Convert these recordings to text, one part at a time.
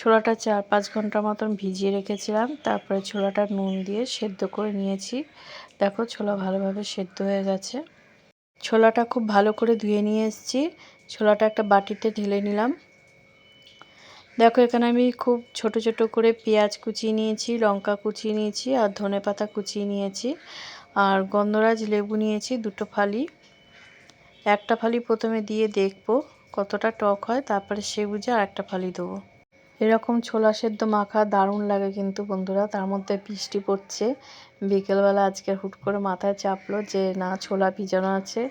ছোলাটা 4-5 ঘন্টা মতন ভিজিয়ে রেখেছিলাম। তারপরে ছোলাটা নুন দিয়ে সেদ্ধ করে নিয়েছি। দেখো ছোলা ভালোভাবে সেদ্ধ হয়ে গেছে। ছোলাটা খুব ভালো করে ধুয়ে নিয়ে এসেছি। ছোলাটা একটা বাটিতে ঢেলে নিলাম। দেখো এখানে আমি খুব ছোট ছোট করে পেঁয়াজ কুচিয়ে নিয়েছি, লঙ্কা কুচিয়ে নিয়েছি আর ধনেপাতা কুচিয়ে নিয়েছি। আর গন্ধরাজ লেবু নিয়েছি 2টো ফালি। একটা ফালি প্রথমে দিয়ে দেখবো কতটা টক হয়, তারপরে সে বুঝে আর একটা ফালি দেবো। এরকম ছোলা সেদ্ধ মাখা দারুণ লাগে কিন্তু বন্ধুরা। তার মধ্যে বৃষ্টি পড়ছে। বিকেলবেলা আজকে হুট করে মাথায় চাপলো যে না ছোলা ভিজানো আছে,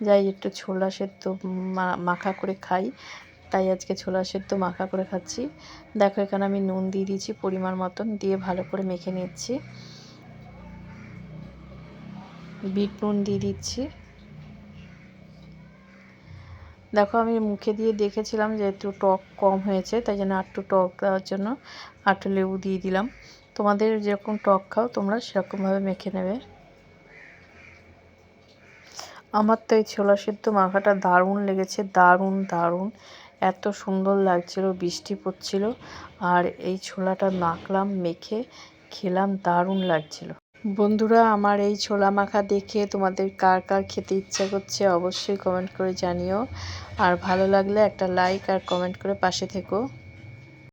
যাই একটু ছোলা সেদ্ধ মাখা করে খাই। তাই আজকে ছোলা সেদ্ধ মাখা করে খাচ্ছি। দেখো এখানে আমি নুন দিয়ে দিয়েছি পরিমাণ মতন, দিয়ে ভালো করে মেখে নিচ্ছি। বিট নুন দিয়ে দিচ্ছি। দেখো আমি মুখে দিয়ে দেখেছিলাম যে একটু টক কম হয়েছে, তাই জন্য একটু টক দেওয়ার জন্য একটু লেবু দিয়ে দিলাম। তোমাদের যেরকম টক খাও তোমরা সেরকমভাবে মেখে নেবে। আমার তো এই ছোলা সেদ্ধ মাখাটা দারুণ লেগেছে, দারুণ দারুণ, এত সুন্দর লাগছিল। বৃষ্টি পড়ছিল আর এই ছোলাটা মাখলাম, মেখে খেলাম, দারুণ লাগছিল। বন্ধুরা আমার এই ছোলা মাখা দেখে তোমাদের কার কার খেতে ইচ্ছা করছে অবশ্যই কমেন্ট করে জানিও। আর ভালো লাগলে একটা লাইক আর কমেন্ট করে পাশে থেকো।